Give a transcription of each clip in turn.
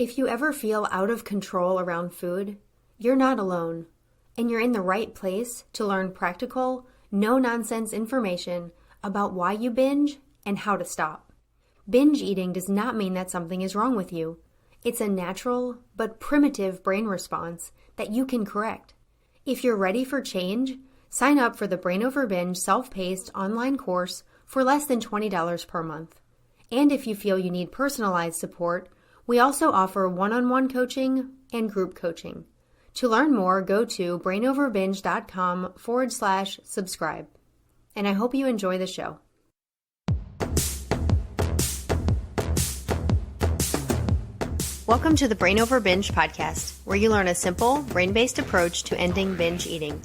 If you ever feel out of control around food, you're not alone, and you're in the right place to learn practical, no-nonsense information about why you binge and how to stop. Binge eating does not mean that something is wrong with you. It's a natural but primitive brain response that you can correct. If you're ready for change, sign up for the Brain Over Binge self-paced online course for less than $20 per month. And if you feel you need personalized support, we also offer one-on-one coaching and group coaching. To learn more, go to brainoverbinge.com/subscribe. And I hope you enjoy the show. Welcome to the Brain Over Binge podcast, where you learn a simple, brain-based approach to ending binge eating.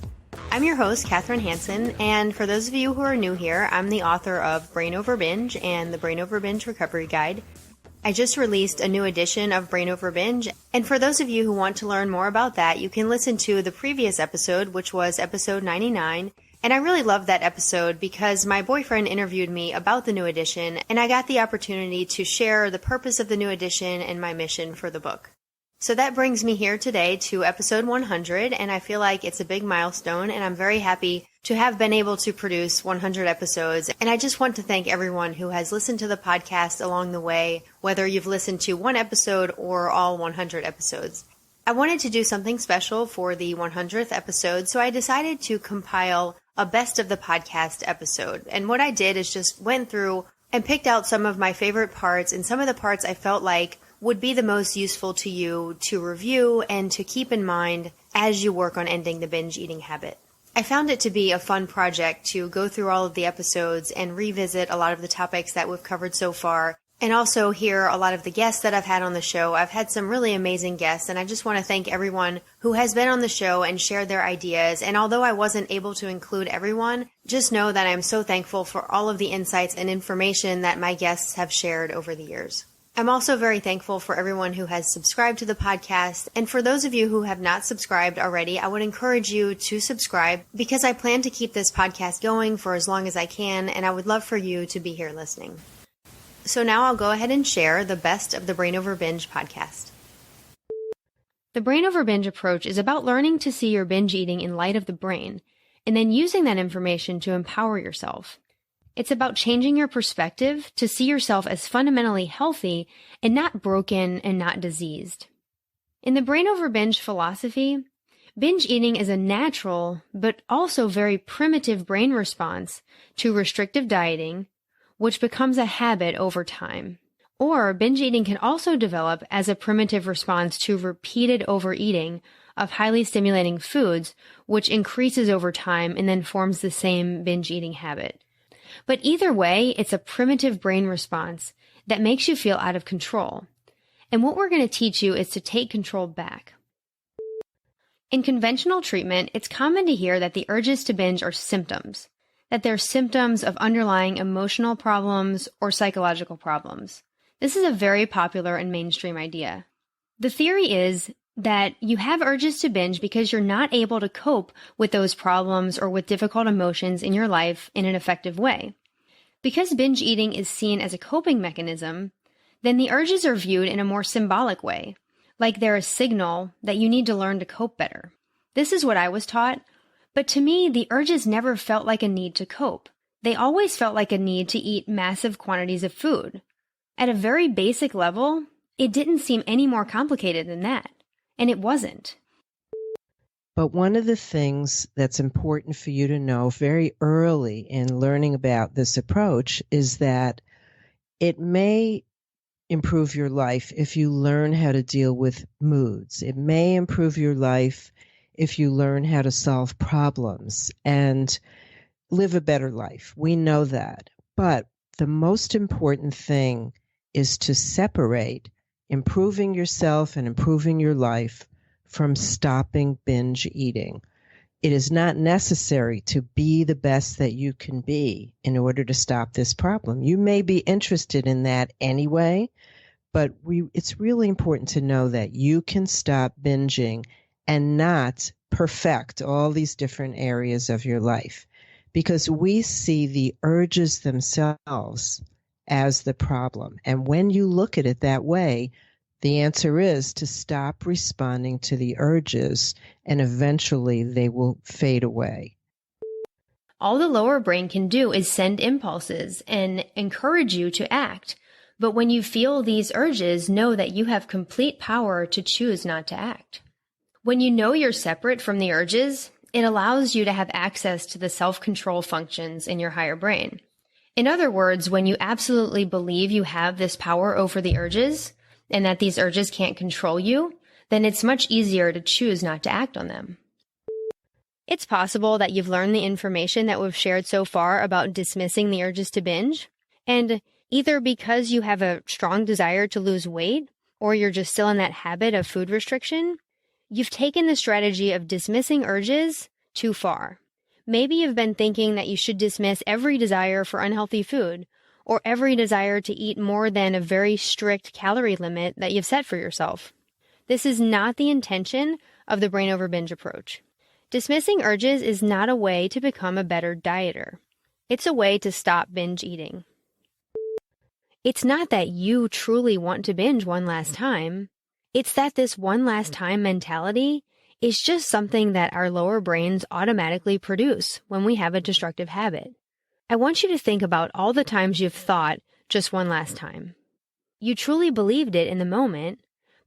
I'm your host, Katherine Hansen, and for those of you who are new here, I'm the author of Brain Over Binge and the Brain Over Binge Recovery Guide. I just released a new edition of Brain Over Binge, and for those of you who want to learn more about that, you can listen to the previous episode, which was episode 99, and I really loved that episode because my boyfriend interviewed me about the new edition, and I got the opportunity to share the purpose of the new edition and my mission for the book. So that brings me here today to episode 100, and I feel like it's a big milestone, and I'm very happy to have been able to produce 100 episodes. And I just want to thank everyone who has listened to the podcast along the way, whether you've listened to one episode or all 100 episodes. I wanted to do something special for the 100th episode, so I decided to compile a best of the podcast episode. And what I did is just went through and picked out some of my favorite parts and some of the parts I felt like would be the most useful to you to review and to keep in mind as you work on ending the binge eating habit. I found it to be a fun project to go through all of the episodes and revisit a lot of the topics that we've covered so far, and also hear a lot of the guests that I've had on the show. I've had some really amazing guests, and I just want to thank everyone who has been on the show and shared their ideas. And although I wasn't able to include everyone, just know that I'm so thankful for all of the insights and information that my guests have shared over the years. I'm also very thankful for everyone who has subscribed to the podcast, and for those of you who have not subscribed already, I would encourage you to subscribe because I plan to keep this podcast going for as long as I can, and I would love for you to be here listening. So now I'll go ahead and share the best of the Brain Over Binge podcast. The Brain Over Binge approach is about learning to see your binge eating in light of the brain, and then using that information to empower yourself. It's about changing your perspective to see yourself as fundamentally healthy and not broken and not diseased. In the Brain Over Binge philosophy, binge eating is a natural but also very primitive brain response to restrictive dieting, which becomes a habit over time. Or binge eating can also develop as a primitive response to repeated overeating of highly stimulating foods, which increases over time and then forms the same binge eating habit. But either way, it's a primitive brain response that makes you feel out of control. And what we're going to teach you is to take control back. In conventional treatment, it's common to hear that the urges to binge are symptoms, that they're symptoms of underlying emotional problems or psychological problems. This is a very popular and mainstream idea. The theory is that you have urges to binge because you're not able to cope with those problems or with difficult emotions in your life in an effective way. Because binge eating is seen as a coping mechanism, then the urges are viewed in a more symbolic way, like they're a signal that you need to learn to cope better. This is what I was taught, but to me, the urges never felt like a need to cope. They always felt like a need to eat massive quantities of food. At a very basic level, it didn't seem any more complicated than that. And it wasn't. But one of the things that's important for you to know very early in learning about this approach is that it may improve your life if you learn how to deal with moods. It may improve your life if you learn how to solve problems and live a better life. We know that. But the most important thing is to separate improving yourself and improving your life from stopping binge eating. It is not necessary to be the best that you can be in order to stop this problem. You may be interested in that anyway, but it's really important to know that you can stop binging and not perfect all these different areas of your life, because we see the urges themselves as the problem. And when you look at it that way, The answer is to stop responding to the urges, and eventually they will fade away. All the lower brain can do is send impulses and encourage you to act. But when you feel these urges, know that you have complete power to choose not to act. When you know you're separate from the urges, it allows you to have access to the self-control functions in your higher brain. In other words, when you absolutely believe you have this power over the urges and that these urges can't control you, then it's much easier to choose not to act on them. It's possible that you've learned the information that we've shared so far about dismissing the urges to binge, and either because you have a strong desire to lose weight or you're just still in that habit of food restriction, you've taken the strategy of dismissing urges too far. Maybe you've been thinking that you should dismiss every desire for unhealthy food or every desire to eat more than a very strict calorie limit that you've set for yourself. This is not the intention of the brain over binge approach. Dismissing urges is not a way to become a better dieter. It's a way to stop binge eating. It's not that you truly want to binge one last time. It's that this one last time mentality is just something that our lower brains automatically produce when we have a destructive habit. I want you to think about all the times you've thought just one last time. You truly believed it in the moment,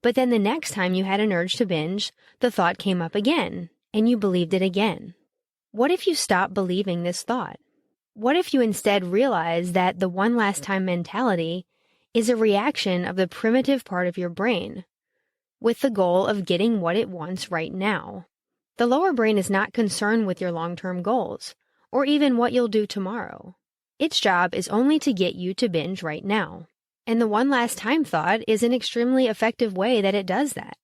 but then the next time you had an urge to binge, the thought came up again, and you believed it again. What if you stopped believing this thought? What if you instead realized that the one last time mentality is a reaction of the primitive part of your brain, with the goal of getting what it wants right now? The lower brain is not concerned with your long-term goals, or even what you'll do tomorrow. Its job is only to get you to binge right now. And the one last time thought is an extremely effective way that it does that.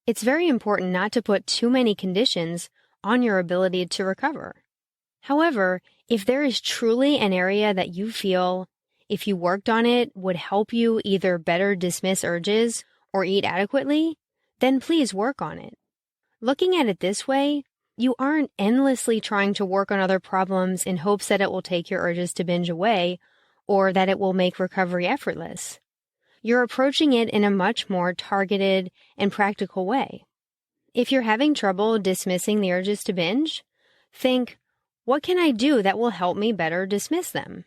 It's very important not to put too many conditions on your ability to recover. However, if there is truly an area that you feel, if you worked on it, would help you either better dismiss urges or eat adequately, then please work on it. Looking at it this way, you aren't endlessly trying to work on other problems in hopes that it will take your urges to binge away or that it will make recovery effortless. You're approaching it in a much more targeted and practical way. If you're having trouble dismissing the urges to binge, think, what can I do that will help me better dismiss them?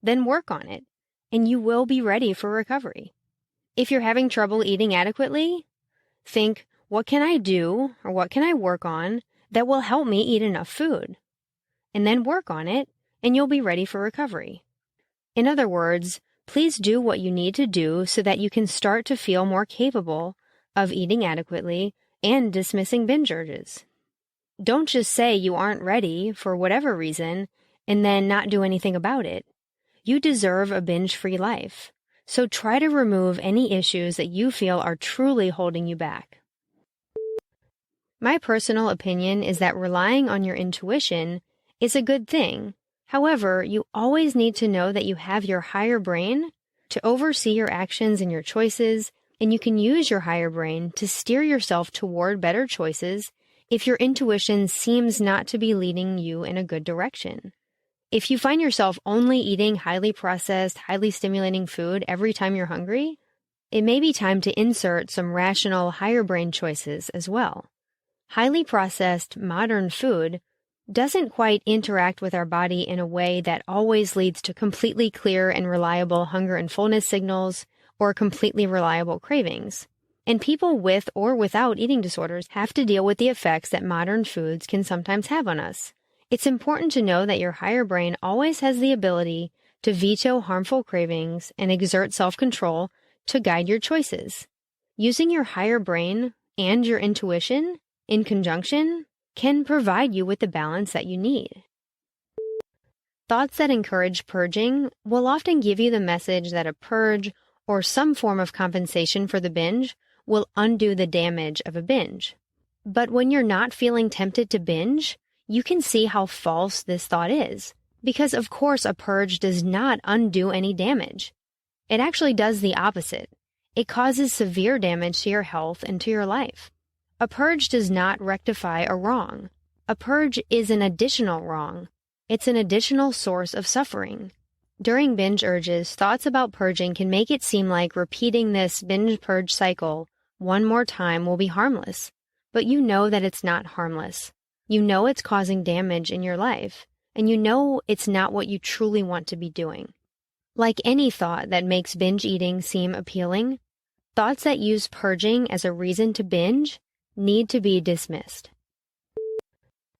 Then work on it, and you will be ready for recovery. If you're having trouble eating adequately, think, what can I do or what can I work on that will help me eat enough food? And then work on it, and you'll be ready for recovery. In other words, please do what you need to do so that you can start to feel more capable of eating adequately and dismissing binge urges. Don't just say you aren't ready for whatever reason and then not do anything about it. You deserve a binge-free life, so try to remove any issues that you feel are truly holding you back. My personal opinion is that relying on your intuition is a good thing. However, you always need to know that you have your higher brain to oversee your actions and your choices, and you can use your higher brain to steer yourself toward better choices if your intuition seems not to be leading you in a good direction. If you find yourself only eating highly processed, highly stimulating food every time you're hungry, it may be time to insert some rational higher brain choices as well. Highly processed, modern food doesn't quite interact with our body in a way that always leads to completely clear and reliable hunger and fullness signals or completely reliable cravings. And people with or without eating disorders have to deal with the effects that modern foods can sometimes have on us. It's important to know that your higher brain always has the ability to veto harmful cravings and exert self-control to guide your choices. Using your higher brain and your intuition in conjunction can provide you with the balance that you need. Thoughts that encourage purging will often give you the message that a purge or some form of compensation for the binge will undo the damage of a binge. But when you're not feeling tempted to binge, you can see how false this thought is, because of course a purge does not undo any damage. It actually does the opposite. It causes severe damage to your health and to your life. A purge does not rectify a wrong. A purge is an additional wrong. It's an additional source of suffering. During binge urges, thoughts about purging can make it seem like repeating this binge-purge cycle one more time will be harmless. But you know that it's not harmless. You know it's causing damage in your life, and you know it's not what you truly want to be doing. Like any thought that makes binge eating seem appealing, thoughts that use purging as a reason to binge need to be dismissed.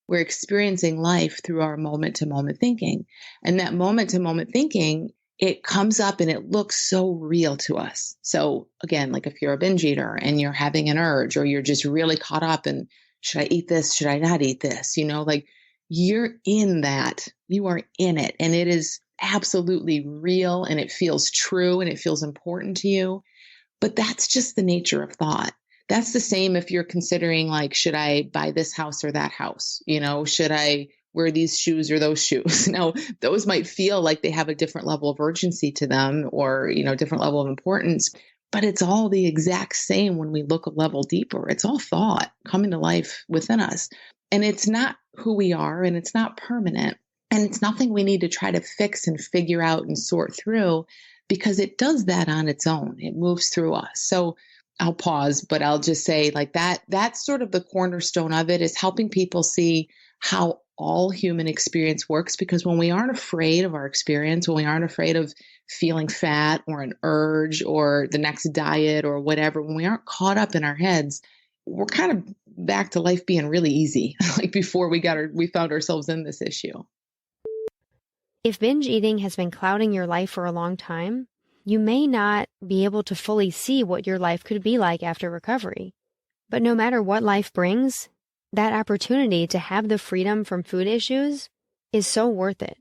We're experiencing life through our moment-to-moment thinking. And that moment-to-moment thinking, it comes up and it looks so real to us. So again, like if you're a binge eater and you're having an urge or you're just really caught up in, should I eat this? Should I not eat this? Like you're in that. You are in it. And it is absolutely real and it feels true and it feels important to you. But that's just the nature of thought. That's the same if you're considering like, should I buy this house or that house? Should I wear these shoes or those shoes? Now, those might feel like they have a different level of urgency to them or, different level of importance, but it's all the exact same when we look a level deeper. It's all thought coming to life within us. And it's not who we are and it's not permanent. And it's nothing we need to try to fix and figure out and sort through because it does that on its own. It moves through us. So I'll pause, but I'll just say like that's sort of the cornerstone of it is helping people see how all human experience works. Because when we aren't afraid of our experience, when we aren't afraid of feeling fat or an urge or the next diet or whatever, when we aren't caught up in our heads, we're kind of back to life being really easy, like before we found ourselves in this issue. If binge eating has been clouding your life for a long time, you may not be able to fully see what your life could be like after recovery. But no matter what life brings, that opportunity to have the freedom from food issues is so worth it.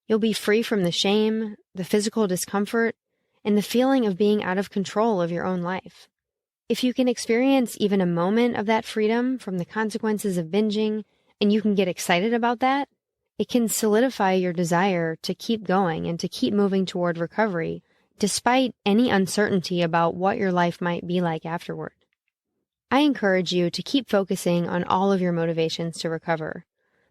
You'll be free from the shame, the physical discomfort, and the feeling of being out of control of your own life. If you can experience even a moment of that freedom from the consequences of binging, and you can get excited about that, it can solidify your desire to keep going and to keep moving toward recovery, despite any uncertainty about what your life might be like afterward. I encourage you to keep focusing on all of your motivations to recover.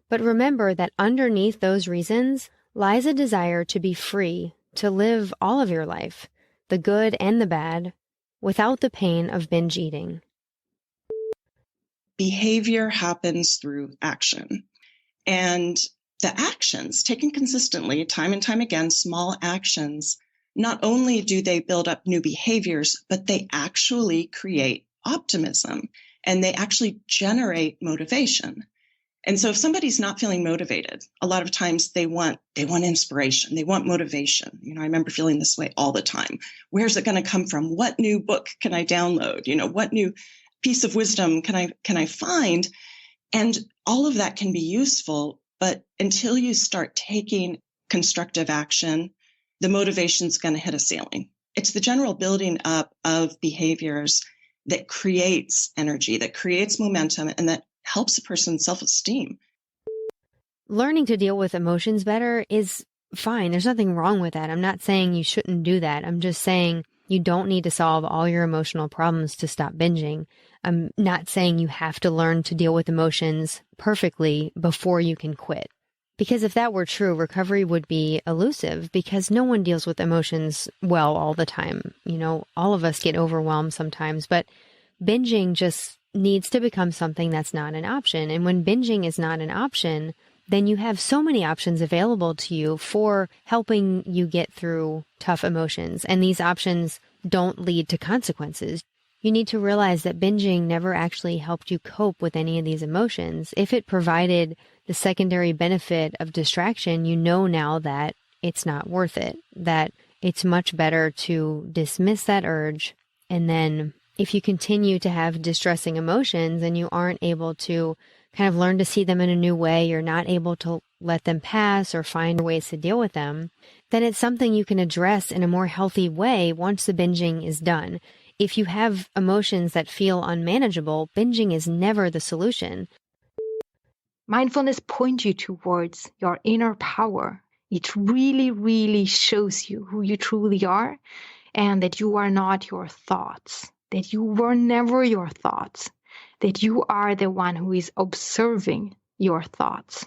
But remember that underneath those reasons lies a desire to be free, to live all of your life, the good and the bad, without the pain of binge eating. Behavior happens through action. And the actions, taken consistently, time and time again, small actions, not only do they build up new behaviors, but they actually create optimism and they actually generate motivation. And so if somebody's not feeling motivated, a lot of times they want inspiration, they want motivation. I remember feeling this way all the time. Where's it going to come from? What new book can I download? What new piece of wisdom can I find? And all of that can be useful, but until you start taking constructive action, the motivation's going to hit a ceiling. It's the general building up of behaviors that creates energy, that creates momentum, and that helps a person's self-esteem. Learning to deal with emotions better is fine. There's nothing wrong with that. I'm not saying you shouldn't do that. I'm just saying you don't need to solve all your emotional problems to stop binging. I'm not saying you have to learn to deal with emotions perfectly before you can quit. Because if that were true, recovery would be elusive because no one deals with emotions well all the time. All of us get overwhelmed sometimes, but binging just needs to become something that's not an option. And when binging is not an option, then you have so many options available to you for helping you get through tough emotions. And these options don't lead to consequences. You need to realize that binging never actually helped you cope with any of these emotions. If it provided the secondary benefit of distraction, you know now that it's not worth it, that it's much better to dismiss that urge. And then if you continue to have distressing emotions and you aren't able to kind of learn to see them in a new way, you're not able to let them pass or find ways to deal with them, then it's something you can address in a more healthy way once the binging is done. If you have emotions that feel unmanageable, binging is never the solution. Mindfulness points you towards your inner power. It really, really shows you who you truly are and that you are not your thoughts, that you were never your thoughts, that you are the one who is observing your thoughts.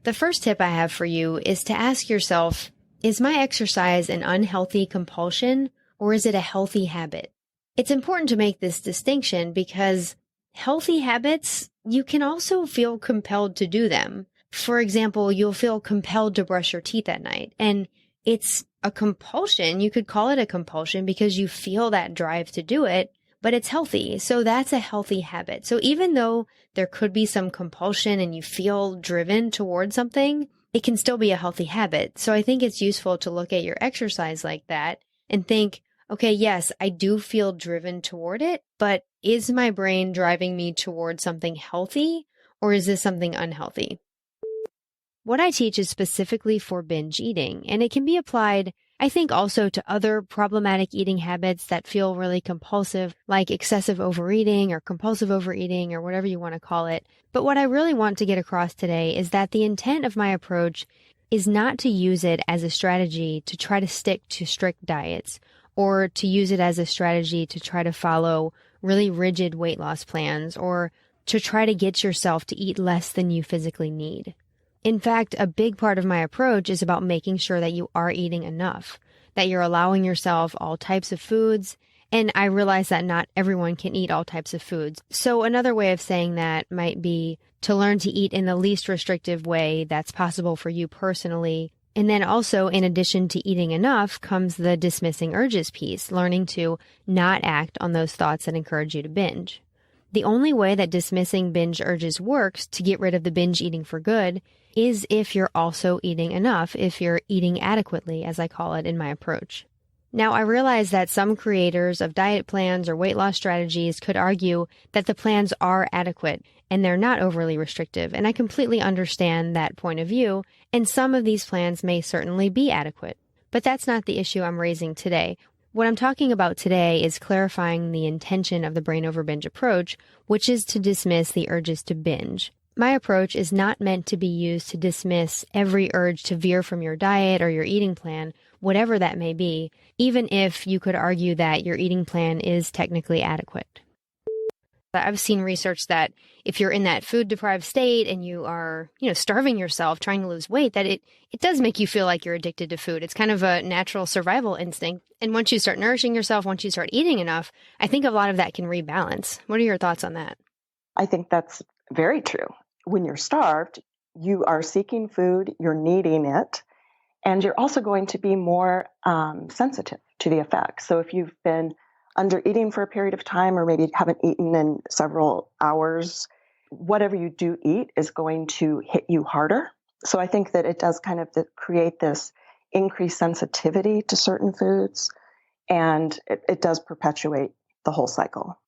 The first tip I have for you is to ask yourself, is my exercise an unhealthy compulsion or is it a healthy habit? It's important to make this distinction because healthy habits, you can also feel compelled to do them. For example, you'll feel compelled to brush your teeth at night, and it's a compulsion. You could call it a compulsion because you feel that drive to do it, but it's healthy. So that's a healthy habit. So even though there could be some compulsion and you feel driven towards something, it can still be a healthy habit. So I think it's useful to look at your exercise like that and think, okay, yes, I do feel driven toward it, but is my brain driving me towards something healthy or is this something unhealthy? What I teach is specifically for binge eating, and it can be applied, I think, also to other problematic eating habits that feel really compulsive, like excessive overeating or compulsive overeating or whatever you want to call it. But what I really want to get across today is that the intent of my approach is not to use it as a strategy to try to stick to strict diets or to use it as a strategy to try to follow really rigid weight loss plans or to try to get yourself to eat less than you physically need. In fact, a big part of my approach is about making sure that you are eating enough, that you're allowing yourself all types of foods, and I realize that not everyone can eat all types of foods. So another way of saying that might be to learn to eat in the least restrictive way that's possible for you personally. And then also, in addition to eating enough, comes the dismissing urges piece, learning to not act on those thoughts that encourage you to binge. The only way that dismissing binge urges works to get rid of the binge eating for good is if you're also eating enough, if you're eating adequately, as I call it in my approach. Now, I realize that some creators of diet plans or weight loss strategies could argue that the plans are adequate and they're not overly restrictive, and I completely understand that point of view, and some of these plans may certainly be adequate. But that's not the issue I'm raising today. What I'm talking about today is clarifying the intention of the brain over binge approach, which is to dismiss the urges to binge. My approach is not meant to be used to dismiss every urge to veer from your diet or your eating plan, whatever that may be, even if you could argue that your eating plan is technically adequate. I've seen research that if you're in that food-deprived state and you are, starving yourself, trying to lose weight, that it does make you feel like you're addicted to food. It's kind of a natural survival instinct. And once you start nourishing yourself, once you start eating enough, I think a lot of that can rebalance. What are your thoughts on that? I think that's very true. When you're starved, you are seeking food, you're needing it, and you're also going to be more sensitive to the effects. So if you've been under eating for a period of time, or maybe haven't eaten in several hours, whatever you do eat is going to hit you harder. So I think that it does kind of create this increased sensitivity to certain foods, and it does perpetuate the whole cycle.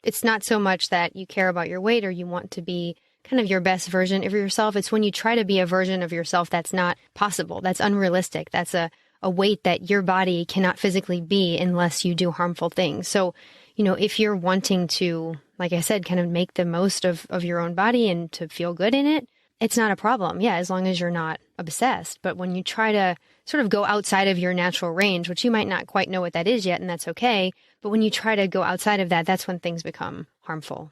It's not so much that you care about your weight or you want to be kind of your best version of yourself. It's when you try to be a version of yourself that's not possible, that's unrealistic, that's a weight that your body cannot physically be unless you do harmful things. So, if you're wanting to, like I said, kind of make the most of your own body and to feel good in it, it's not a problem. Yeah, as long as you're not obsessed. But when you try to sort of go outside of your natural range, which you might not quite know what that is yet, and that's okay. But when you try to go outside of that, that's when things become harmful.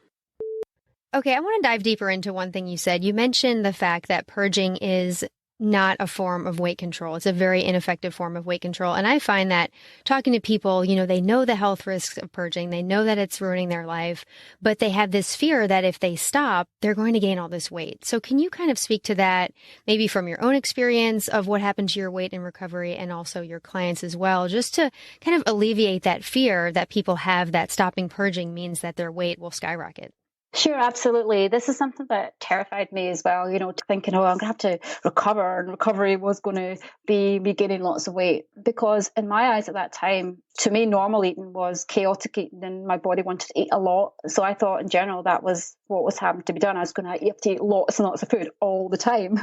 Okay, I want to dive deeper into one thing you said. You mentioned the fact that purging is not a form of weight control. It's a very ineffective form of weight control. And I find that talking to people, they know the health risks of purging. They know that it's ruining their life, but they have this fear that if they stop, they're going to gain all this weight. So can you kind of speak to that, maybe from your own experience of what happened to your weight in recovery and also your clients as well, just to kind of alleviate that fear that people have that stopping purging means that their weight will skyrocket? Sure, absolutely. This is something that terrified me as well, thinking, I'm going to have to recover, and recovery was going to be me gaining lots of weight. Because in my eyes at that time, to me, normal eating was chaotic eating, and my body wanted to eat a lot. So I thought in general that was what was having to be done. I was going to have to eat lots and lots of food all the time.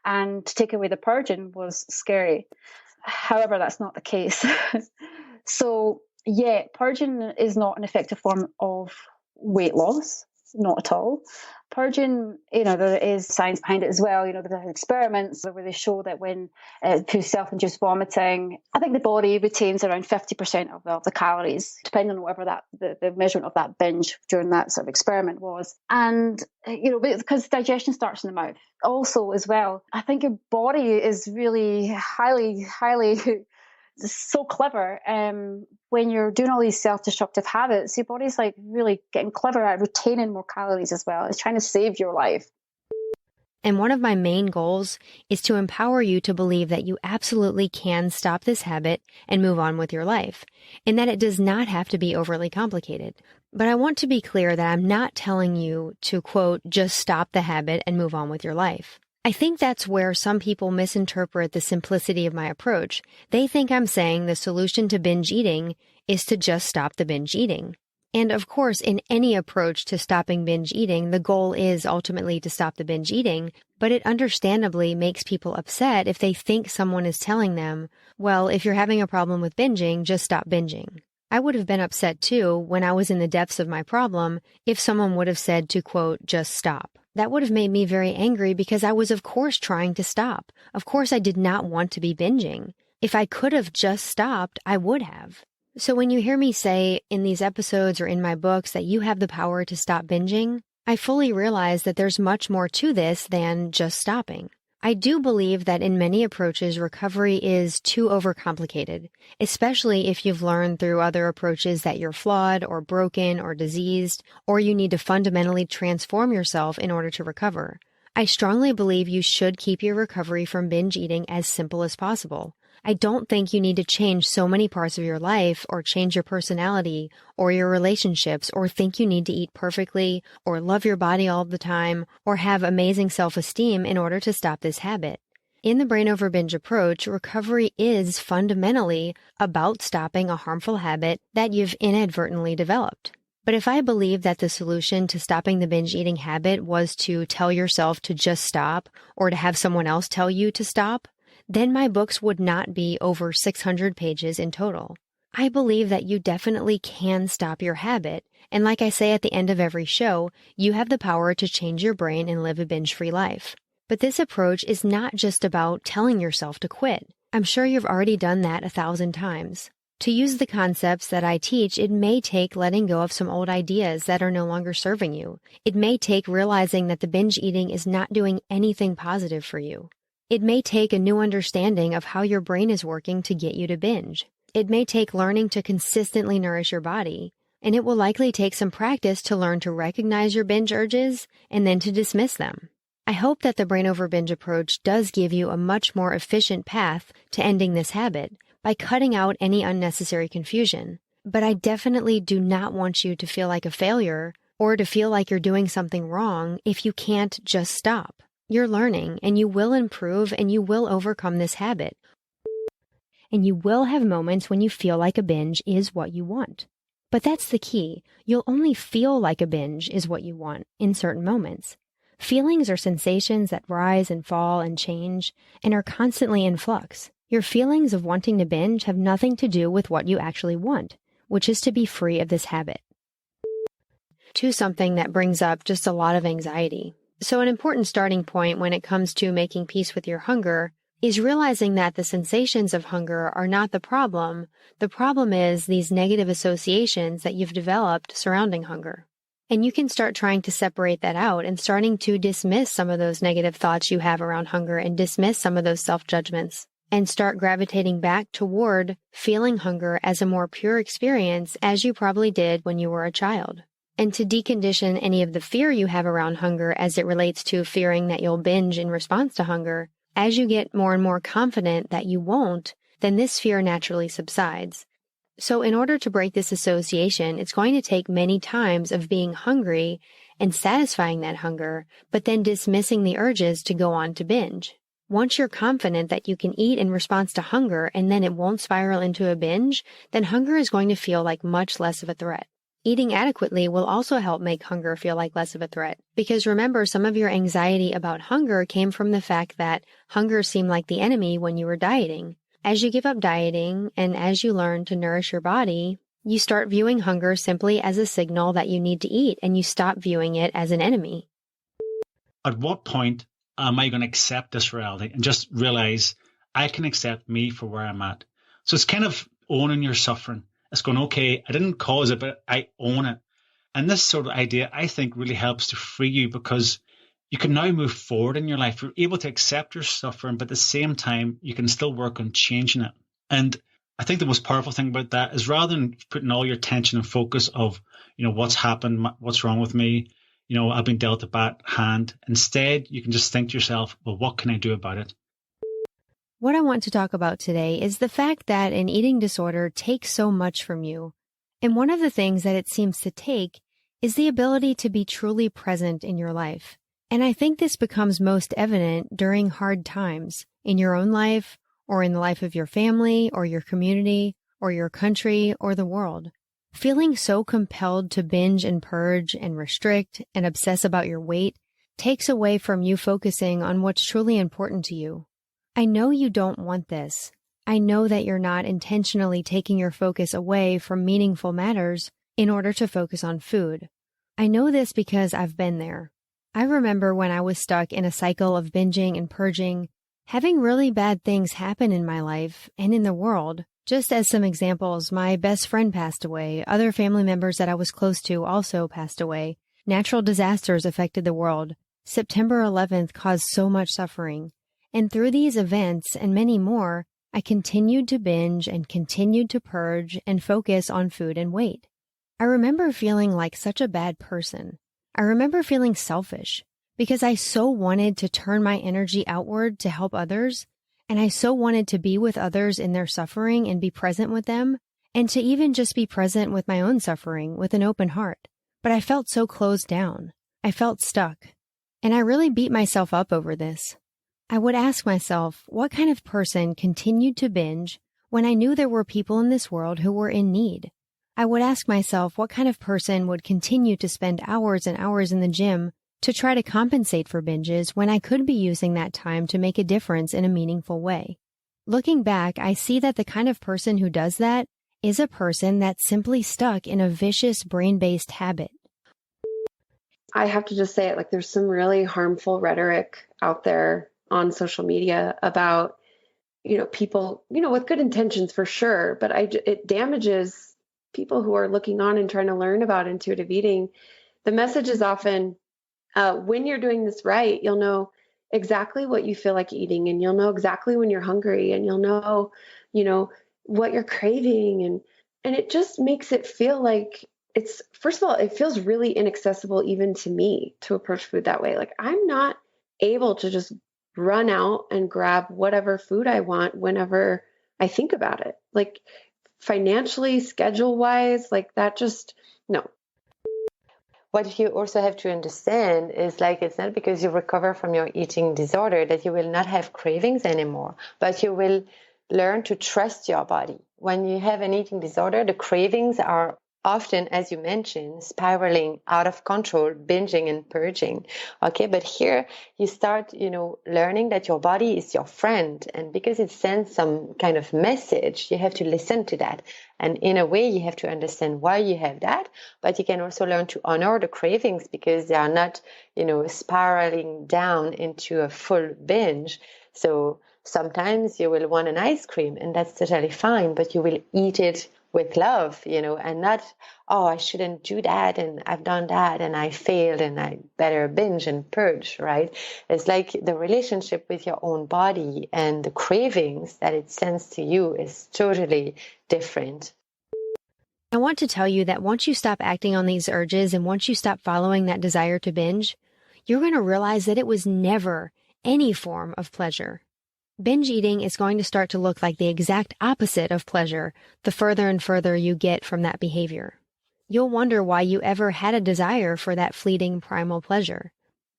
And to take away the purging was scary. However, that's not the case. So, yeah, purging is not an effective form of weight loss. not at all. Purging, there is science behind it as well. There are experiments where they show that when through self-induced vomiting, I think the body retains around 50% of the calories, depending on whatever the measurement of that binge during that sort of experiment was. And, because digestion starts in the mouth. Also, as well, I think your body is really highly so clever. When you're doing all these self-destructive habits, your body's like really getting clever at retaining more calories as well. It's trying to save your life. And one of my main goals is to empower you to believe that you absolutely can stop this habit and move on with your life, and that it does not have to be overly complicated. But I want to be clear that I'm not telling you to, quote, just stop the habit and move on with your life. I think that's where some people misinterpret the simplicity of my approach. They think I'm saying the solution to binge eating is to just stop the binge eating. And of course, in any approach to stopping binge eating, the goal is ultimately to stop the binge eating, but it understandably makes people upset if they think someone is telling them, well, if you're having a problem with binging, just stop binging. I would have been upset too when I was in the depths of my problem if someone would have said to, quote, just stop. That would have made me very angry because I was, of course, trying to stop. Of course, I did not want to be binging. If I could have just stopped, I would have. So when you hear me say in these episodes or in my books that you have the power to stop binging, I fully realize that there's much more to this than just stopping. I do believe that in many approaches, recovery is too overcomplicated, especially if you've learned through other approaches that you're flawed or broken or diseased, or you need to fundamentally transform yourself in order to recover. I strongly believe you should keep your recovery from binge eating as simple as possible. I don't think you need to change so many parts of your life or change your personality or your relationships or think you need to eat perfectly or love your body all the time or have amazing self-esteem in order to stop this habit. In the Brain Over Binge approach, recovery is fundamentally about stopping a harmful habit that you've inadvertently developed. But if I believe that the solution to stopping the binge eating habit was to tell yourself to just stop or to have someone else tell you to stop, then my books would not be over 600 pages in total. I believe that you definitely can stop your habit, and like I say at the end of every show, you have the power to change your brain and live a binge-free life. But this approach is not just about telling yourself to quit. I'm sure you've already done that 1,000 times. To use the concepts that I teach, it may take letting go of some old ideas that are no longer serving you. It may take realizing that the binge eating is not doing anything positive for you. It may take a new understanding of how your brain is working to get you to binge. It may take learning to consistently nourish your body, and it will likely take some practice to learn to recognize your binge urges and then to dismiss them. I hope that the Brain Over Binge approach does give you a much more efficient path to ending this habit by cutting out any unnecessary confusion. But I definitely do not want you to feel like a failure or to feel like you're doing something wrong if you can't just stop. You're learning, and you will improve, and you will overcome this habit. And you will have moments when you feel like a binge is what you want. But that's the key. You'll only feel like a binge is what you want in certain moments. Feelings are sensations that rise and fall and change and are constantly in flux. Your feelings of wanting to binge have nothing to do with what you actually want, which is to be free of this habit. To something that brings up just a lot of anxiety. So an important starting point when it comes to making peace with your hunger is realizing that the sensations of hunger are not the problem. The problem is these negative associations that you've developed surrounding hunger. And you can start trying to separate that out and starting to dismiss some of those negative thoughts you have around hunger and dismiss some of those self-judgments and start gravitating back toward feeling hunger as a more pure experience as you probably did when you were a child. And to decondition any of the fear you have around hunger as it relates to fearing that you'll binge in response to hunger, as you get more and more confident that you won't, then this fear naturally subsides. So in order to break this association, it's going to take many times of being hungry and satisfying that hunger, but then dismissing the urges to go on to binge. Once you're confident that you can eat in response to hunger and then it won't spiral into a binge, then hunger is going to feel like much less of a threat. Eating adequately will also help make hunger feel like less of a threat. Because remember, some of your anxiety about hunger came from the fact that hunger seemed like the enemy when you were dieting. As you give up dieting and as you learn to nourish your body, You start viewing hunger simply as a signal that you need to eat, and you stop viewing it as an enemy. At what point am I going to accept this reality and just realize I can accept me for where I'm at? So it's kind of owning your suffering. It's going, okay, I didn't cause it, but I own it. And this sort of idea, I think, really helps to free you, because you can now move forward in your life. You're able to accept your suffering, but at the same time, you can still work on changing it. And I think the most powerful thing about that is, rather than putting all your attention and focus of, what's happened, what's wrong with me, I've been dealt a bad hand. Instead, you can just think to yourself, well, what can I do about it? What I want to talk about today is the fact that an eating disorder takes so much from you. And one of the things that it seems to take is the ability to be truly present in your life. And I think this becomes most evident during hard times in your own life, or in the life of your family, or your community, or your country, or the world. Feeling so compelled to binge and purge and restrict and obsess about your weight takes away from you focusing on what's truly important to you. I know you don't want this. I know that you're not intentionally taking your focus away from meaningful matters in order to focus on food. I know this because I've been there. I remember when I was stuck in a cycle of binging and purging, having really bad things happen in my life and in the world. Just as some examples, my best friend passed away. Other family members that I was close to also passed away. Natural disasters affected the world. September 11th caused so much suffering. And through these events and many more, I continued to binge and continued to purge and focus on food and weight. I remember feeling like such a bad person. I remember feeling selfish because I so wanted to turn my energy outward to help others, and I so wanted to be with others in their suffering and be present with them, and to even just be present with my own suffering with an open heart. But I felt so closed down. I felt stuck. And I really beat myself up over this. I would ask myself, what kind of person continued to binge when I knew there were people in this world who were in need? I would ask myself, what kind of person would continue to spend hours and hours in the gym to try to compensate for binges when I could be using that time to make a difference in a meaningful way? Looking back, I see that the kind of person who does that is a person that's simply stuck in a vicious brain-based habit. I have to just say it, like, there's some really harmful rhetoric out there on social media about, people, with good intentions for sure, but it damages people who are looking on and trying to learn about intuitive eating. The message is often, when you're doing this right, you'll know exactly what you feel like eating, and you'll know exactly when you're hungry, and you'll know, what you're craving. And it just makes it feel like it's, first of all, it feels really inaccessible even to me to approach food that way. Like, I'm not able to just run out and grab whatever food I want whenever I think about it. Like, financially, schedule wise, like that, just no. What you also have to understand is, like, it's not because you recover from your eating disorder that you will not have cravings anymore, but you will learn to trust your body. When you have an eating disorder, the cravings are often, as you mentioned, spiraling out of control, binging and purging. Okay, but here you start, learning that your body is your friend. And because it sends some kind of message, you have to listen to that. And in a way, you have to understand why you have that. But you can also learn to honor the cravings because they are not, spiraling down into a full binge. So sometimes you will want an ice cream, and that's totally fine, but you will eat it with love, and not, oh, I shouldn't do that, and I've done that, and I failed, and I better binge and purge, right? It's like the relationship with your own body and the cravings that it sends to you is totally different. I want to tell you that once you stop acting on these urges and once you stop following that desire to binge, you're going to realize that it was never any form of pleasure. Binge eating is going to start to look like the exact opposite of pleasure the further and further you get from that behavior. You'll wonder why you ever had a desire for that fleeting primal pleasure.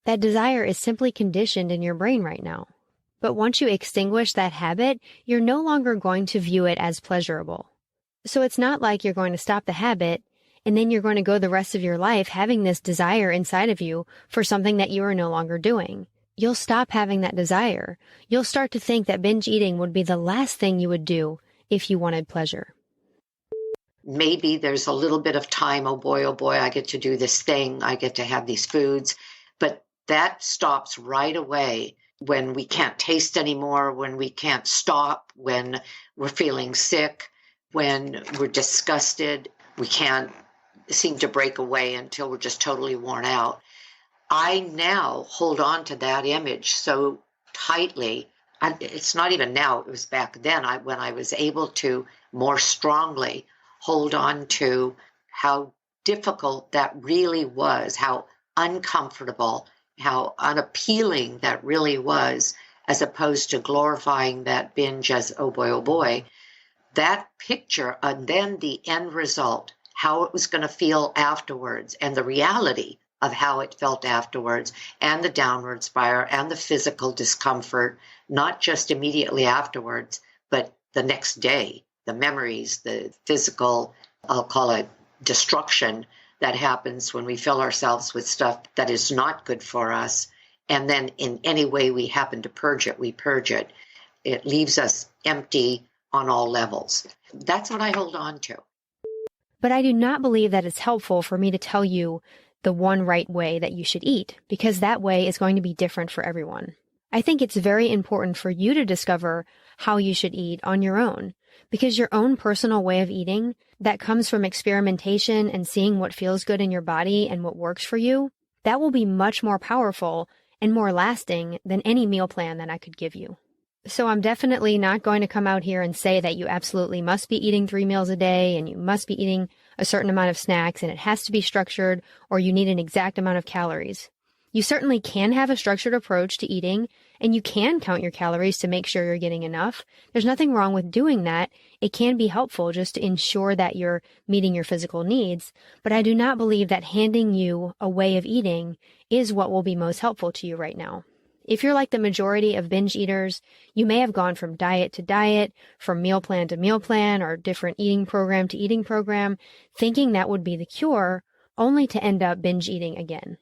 That desire is simply conditioned in your brain right now. But once you extinguish that habit, you're no longer going to view it as pleasurable. So it's not like you're going to stop the habit and then you're going to go the rest of your life having this desire inside of you for something that you are no longer doing. You'll stop having that desire. You'll start to think that binge eating would be the last thing you would do if you wanted pleasure. maybe there's a little bit of time. Oh boy, I get to do this thing. I get to have these foods. But that stops right away when we can't taste anymore, when we can't stop, when we're feeling sick, when we're disgusted. We can't seem to break away until we're just totally worn out. I now hold on to that image so tightly. It's not even now, it was back then when I was able to more strongly hold on to how difficult that really was, how uncomfortable, how unappealing that really was, as opposed to glorifying that binge as, oh boy, that picture and then the end result, how it was going to feel afterwards, and the reality of how it felt afterwards, and the downward spiral and the physical discomfort, not just immediately afterwards, but the next day, the memories, the physical, I'll call it destruction that happens when we fill ourselves with stuff that is not good for us. And then in any way we happen to purge it, we purge it. It leaves us empty on all levels. That's what I hold on to. But I do not believe that it's helpful for me to tell you the one right way that you should eat, because that way is going to be different for everyone. I think it's very important for you to discover how you should eat on your own, because your own personal way of eating that comes from experimentation and seeing what feels good in your body and what works for you, that will be much more powerful and more lasting than any meal plan that I could give you. So I'm definitely not going to come out here and say that you absolutely must be eating 3 meals a day and you must be eating a certain amount of snacks and it has to be structured or you need an exact amount of calories. You certainly can have a structured approach to eating and you can count your calories to make sure you're getting enough. There's nothing wrong with doing that. It can be helpful just to ensure that you're meeting your physical needs, but I do not believe that handing you a way of eating is what will be most helpful to you right now. If you're like the majority of binge eaters, you may have gone from diet to diet, from meal plan to meal plan, or different eating program to eating program, thinking that would be the cure, only to end up binge eating again.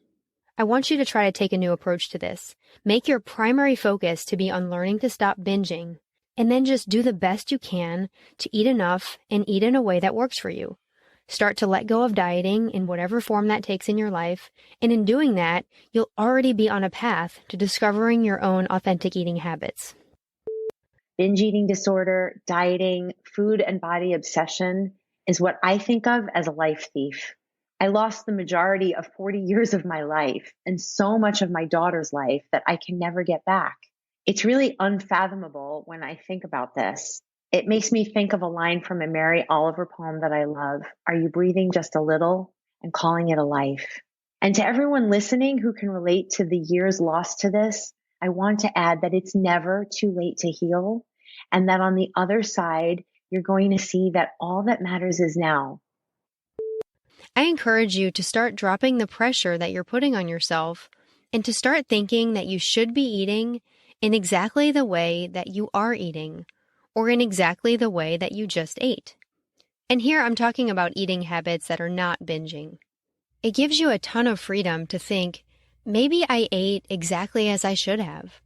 I want you to try to take a new approach to this. Make your primary focus to be on learning to stop binging, and then just do the best you can to eat enough and eat in a way that works for you. Start to let go of dieting in whatever form that takes in your life, and in doing that, you'll already be on a path to discovering your own authentic eating habits. Binge eating disorder, dieting, food and body obsession is what I think of as a life thief. I lost the majority of 40 years of my life and so much of my daughter's life that I can never get back. It's really unfathomable when I think about this. It makes me think of a line from a Mary Oliver poem that I love. Are you breathing just a little and calling it a life? And to everyone listening who can relate to the years lost to this, I want to add that it's never too late to heal, and that on the other side, you're going to see that all that matters is now. I encourage you to start dropping the pressure that you're putting on yourself and to start thinking that you should be eating in exactly the way that you are eating, or in exactly the way that you just ate. And here I'm talking about eating habits that are not binging. It gives you a ton of freedom to think, maybe I ate exactly as I should have.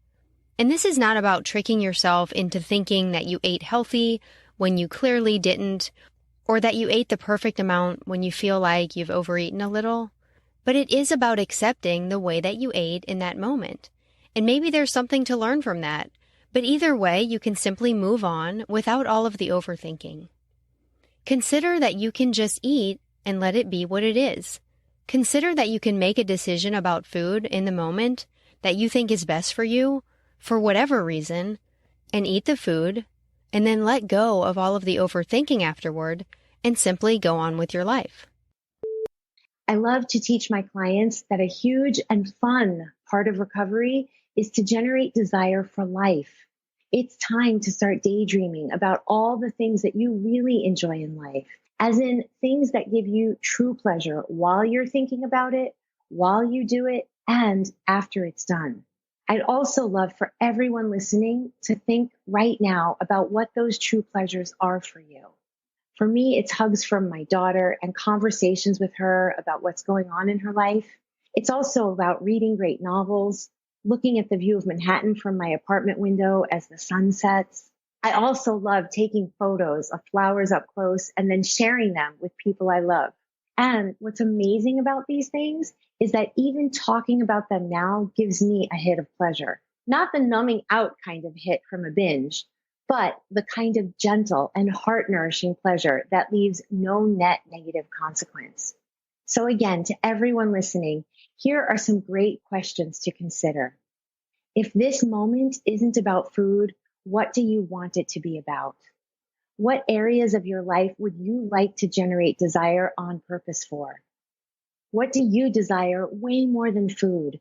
And this is not about tricking yourself into thinking that you ate healthy when you clearly didn't, or that you ate the perfect amount when you feel like you've overeaten a little. But it is about accepting the way that you ate in that moment. And maybe there's something to learn from that. But either way, you can simply move on without all of the overthinking. Consider that you can just eat and let it be what it is. Consider that you can make a decision about food in the moment that you think is best for you, for whatever reason, and eat the food, and then let go of all of the overthinking afterward and simply go on with your life. I love to teach my clients that a huge and fun part of recovery is to generate desire for life. It's time to start daydreaming about all the things that you really enjoy in life, as in things that give you true pleasure while you're thinking about it, while you do it, and after it's done. I'd also love for everyone listening to think right now about what those true pleasures are for you. For me, it's hugs from my daughter and conversations with her about what's going on in her life. It's also about reading great novels, looking at the view of Manhattan from my apartment window as the sun sets, I also love taking photos of flowers up close and then sharing them with people I love. And what's amazing about these things is that even talking about them now gives me a hit of pleasure. Not the numbing out kind of hit from a binge, but the kind of gentle and heart-nourishing pleasure that leaves no net negative consequence. So again, to everyone listening, here are some great questions to consider. If this moment isn't about food, what do you want it to be about? What areas of your life would you like to generate desire on purpose for? What do you desire way more than food?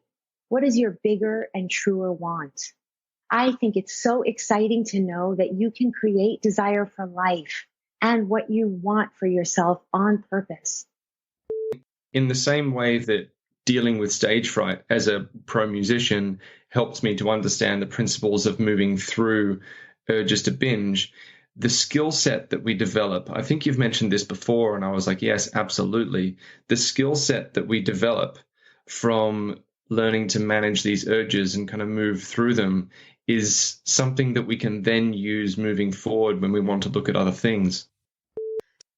What is your bigger and truer want? I think it's so exciting to know that you can create desire for life and what you want for yourself on purpose. In the same way that dealing with stage fright as a pro musician helped me to understand the principles of moving through urges to binge, the skill set that we develop, I think you've mentioned this before, and I was like, yes, absolutely. The skill set that we develop from learning to manage these urges and kind of move through them is something that we can then use moving forward when we want to look at other things.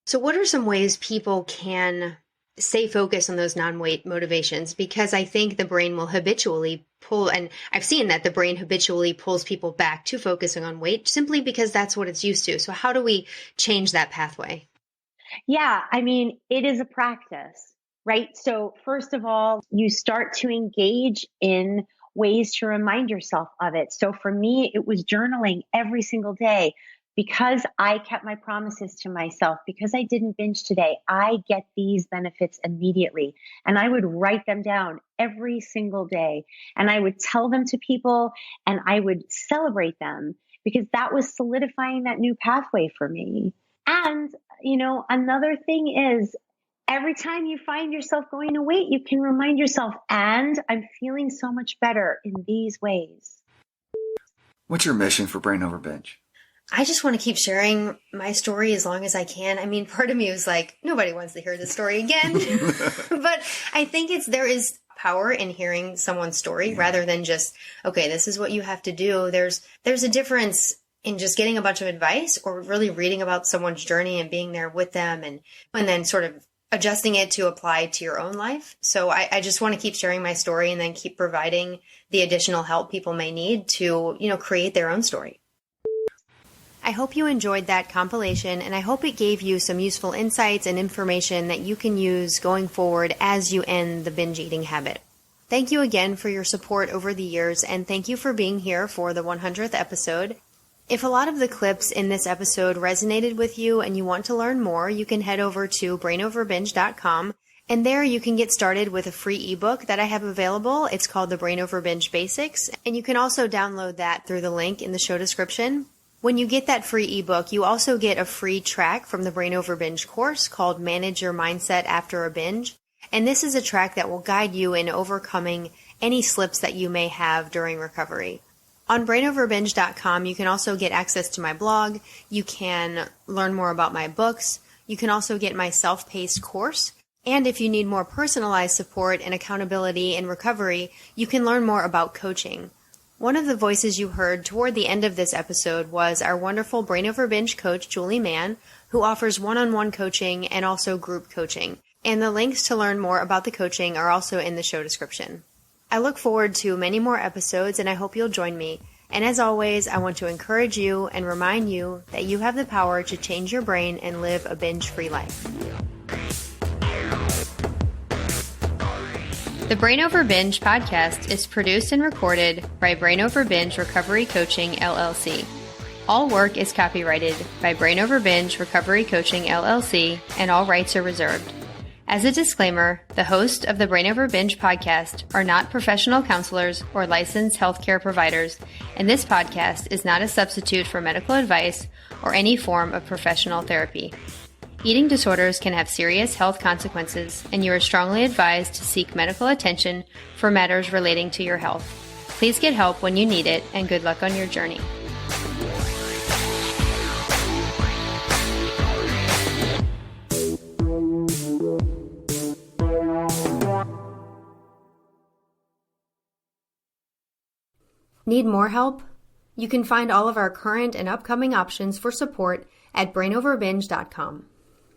So what are some ways people can stay focused on those non-weight motivations? Because I think the brain will habitually pull, and I've seen that the brain habitually pulls people back to focusing on weight simply because that's what it's used to. So how do we change that pathway? Yeah, I mean, it is a practice, right? So first of all, you start to engage in ways to remind yourself of it. So for me, it was journaling every single day. Because I kept my promises to myself, because I didn't binge today, I get these benefits immediately. And I would write them down every single day. And I would tell them to people and I would celebrate them because that was solidifying that new pathway for me. And, another thing is every time you find yourself going to weight, you can remind yourself, and I'm feeling so much better in these ways. What's your mission for Brain Over Binge? I just want to keep sharing my story as long as I can. I mean, part of me was like, nobody wants to hear this story again. But I think there is power in hearing someone's story rather than just, okay, this is what you have to do. There's a difference in just getting a bunch of advice or really reading about someone's journey and being there with them and then sort of adjusting it to apply to your own life. So I just want to keep sharing my story and then keep providing the additional help people may need to, create their own story. I hope you enjoyed that compilation, and I hope it gave you some useful insights and information that you can use going forward as you end the binge eating habit. Thank you again for your support over the years, and thank you for being here for the 100th episode. If a lot of the clips in this episode resonated with you and you want to learn more, you can head over to brainoverbinge.com, and there you can get started with a free ebook that I have available. It's called the Brain Over Binge Basics, and you can also download that through the link in the show description. When you get that free ebook, you also get a free track from the Brain Over Binge course called Manage Your Mindset After a Binge. And this is a track that will guide you in overcoming any slips that you may have during recovery. On brainoverbinge.com, you can also get access to my blog. You can learn more about my books. You can also get my self-paced course. And if you need more personalized support and accountability in recovery, you can learn more about coaching. One of the voices you heard toward the end of this episode was our wonderful Brain Over Binge coach, Julie Mann, who offers one-on-one coaching and also group coaching. And the links to learn more about the coaching are also in the show description. I look forward to many more episodes, and I hope you'll join me. And as always, I want to encourage you and remind you that you have the power to change your brain and live a binge-free life. The Brain Over Binge podcast is produced and recorded by Brain Over Binge Recovery Coaching, LLC. All work is copyrighted by Brain Over Binge Recovery Coaching, LLC, and all rights are reserved. As a disclaimer, the hosts of the Brain Over Binge podcast are not professional counselors or licensed healthcare providers, and this podcast is not a substitute for medical advice or any form of professional therapy. Eating disorders can have serious health consequences, and you are strongly advised to seek medical attention for matters relating to your health. Please get help when you need it, and good luck on your journey. Need more help? You can find all of our current and upcoming options for support at brainoverbinge.com.